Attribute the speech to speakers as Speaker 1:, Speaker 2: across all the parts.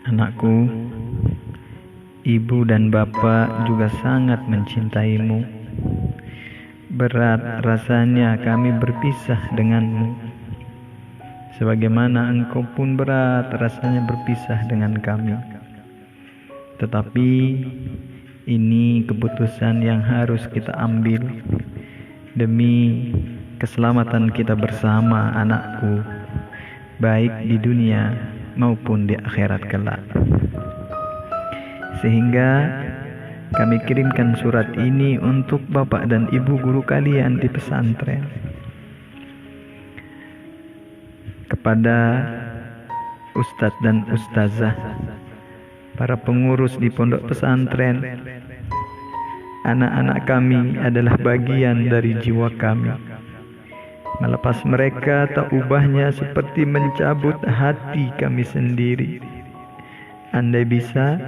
Speaker 1: Anakku, ibu dan bapak juga sangat mencintaimu. Berat rasanya kami berpisah denganmu, sebagaimana engkau pun berat rasanya berpisah dengan kami. Tetapi ini keputusan yang harus kita ambil demi keselamatan kita bersama, anakku, baik di dunia maupun di akhirat kelak. Sehingga kami kirimkan surat ini untuk bapak dan ibu guru kalian di pesantren, kepada ustadz dan ustazah, para pengurus di pondok pesantren. Anak-anak kami adalah bagian dari jiwa kami. Melepas mereka tak ubahnya seperti mencabut hati kami sendiri. Andai bisa,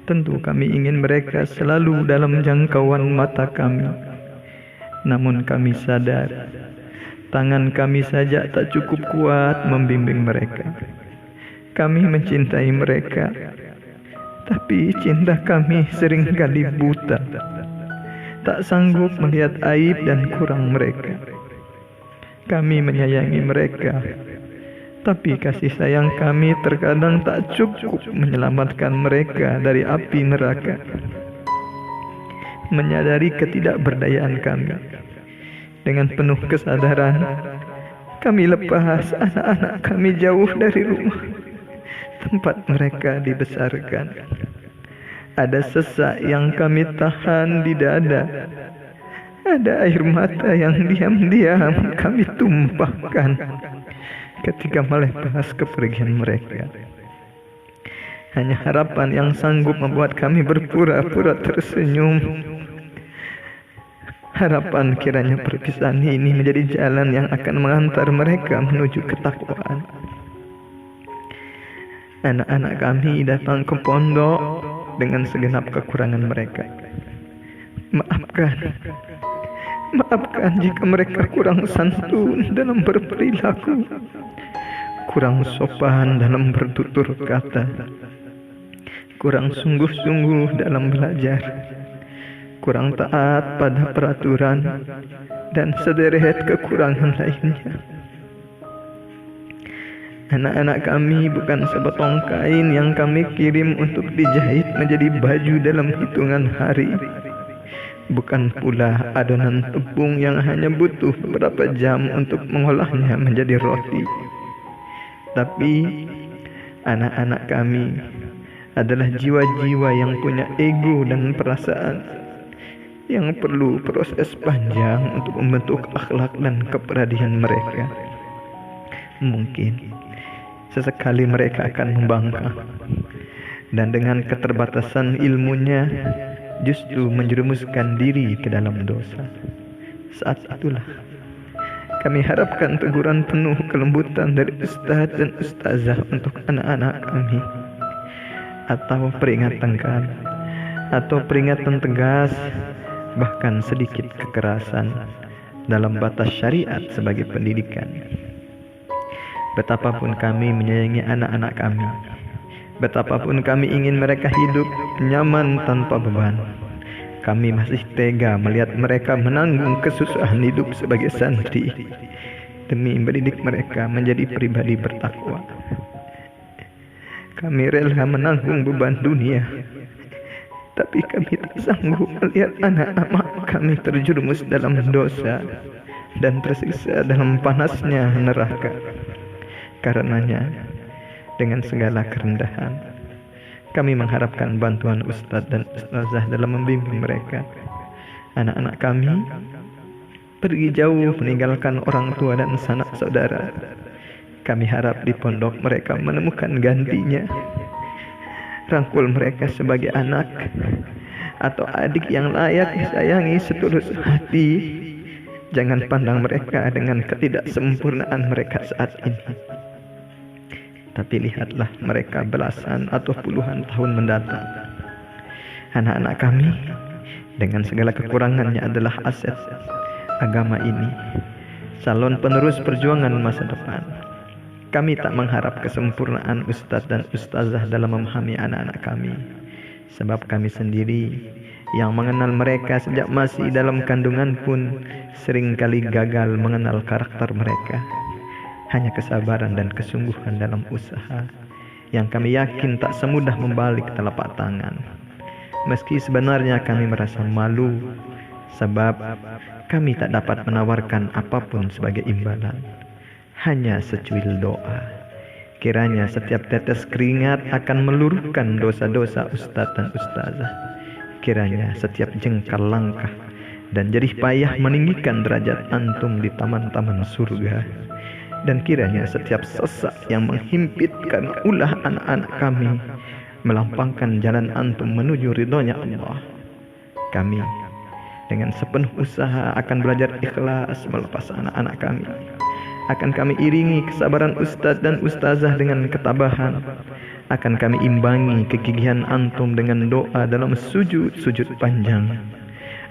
Speaker 1: tentu kami ingin mereka selalu dalam jangkauan mata kami. Namun kami sadar, tangan kami saja tak cukup kuat membimbing mereka. Kami mencintai mereka, tapi cinta kami seringkali buta, tak sanggup melihat aib dan kurang mereka. Kami menyayangi mereka, tapi kasih sayang kami terkadang tak cukup menyelamatkan mereka dari api neraka. Menyadari ketidakberdayaan kami, dengan penuh kesadaran, kami lepas anak-anak kami jauh dari rumah tempat mereka dibesarkan. Ada sesak yang kami tahan di dada. Ada air mata yang diam-diam kami tumpahkan ketika melepas kepergian mereka. Hanya harapan yang sanggup membuat kami berpura-pura tersenyum. Harapan kiranya perpisahan ini menjadi jalan yang akan mengantar mereka menuju ketakwaan. Anak-anak kami datang ke pondok dengan segenap kekurangan mereka. Maafkan jika mereka kurang santun dalam berperilaku, kurang sopan dalam bertutur kata, kurang sungguh-sungguh dalam belajar, kurang taat pada peraturan, dan sederet kekurangan lainnya. Anak-anak kami bukan sepotong kain yang kami kirim untuk dijahit menjadi baju dalam hitungan hari. Bukan pula adonan tepung yang hanya butuh beberapa jam untuk mengolahnya menjadi roti. Tapi anak-anak kami adalah jiwa-jiwa yang punya ego dan perasaan, yang perlu proses panjang untuk membentuk akhlak dan kepribadian mereka. Mungkin sesekali mereka akan membangkang, dan dengan keterbatasan ilmunya justru menjerumuskan diri ke dalam dosa. Saat itulah kami harapkan teguran penuh kelembutan dari ustaz dan ustazah untuk anak-anak kami, atau peringatan tegas, bahkan sedikit kekerasan dalam batas syariat sebagai pendidikan. Betapapun kami menyayangi anak-anak kami, betapapun kami ingin mereka hidup nyaman tanpa beban, kami masih tega melihat mereka menanggung kesusahan hidup sebagai santri demi mendidik mereka menjadi pribadi bertakwa. Kami rela menanggung beban dunia, tapi kami tak sanggup melihat anak-anak kami terjerumus dalam dosa dan tersiksa dalam panasnya neraka. Karenanya, dengan segala kerendahan, kami mengharapkan bantuan ustadz dan ustazah dalam membimbing mereka. Anak-anak kami pergi jauh meninggalkan orang tua dan sanak saudara. Kami harap di pondok mereka menemukan gantinya. Rangkul mereka sebagai anak atau adik yang layak disayangi setulus hati. Jangan pandang mereka dengan ketidaksempurnaan mereka saat ini, tapi lihatlah mereka belasan atau puluhan tahun mendatang. Anak-anak kami dengan segala kekurangannya adalah aset agama ini, calon penerus perjuangan masa depan. Kami tak mengharap kesempurnaan ustadz dan ustazah dalam memahami anak-anak kami, sebab kami sendiri yang mengenal mereka sejak masih dalam kandungan pun seringkali gagal mengenal karakter mereka. Hanya kesabaran dan kesungguhan dalam usaha yang kami yakin tak semudah membalik telapak tangan. Meski sebenarnya kami merasa malu, sebab kami tak dapat menawarkan apapun sebagai imbalan. Hanya secuil doa. Kiranya setiap tetes keringat akan meluruhkan dosa-dosa ustadz dan ustazah. Kiranya setiap jengkal langkah dan jerih payah meninggikan derajat antum di taman-taman surga. Dan kiranya setiap sesak yang menghimpitkan ulah anak-anak kami melampangkan jalan antum menuju ridhonya Allah. Kami dengan sepenuh usaha akan belajar ikhlas melepas anak-anak kami. Akan kami iringi kesabaran ustadz dan ustazah dengan ketabahan. Akan kami imbangi kegigihan antum dengan doa dalam sujud-sujud panjang.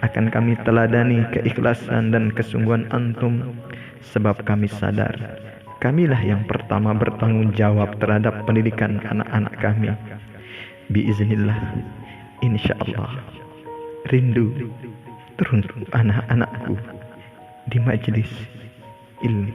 Speaker 1: Akan kami teladani keikhlasan dan kesungguhan antum, sebab kami sadar kamilah yang pertama bertanggung jawab terhadap pendidikan anak-anak kami. Biiznillah, insyaallah, rindu teruntuk anak-anakku di majelis ilmu.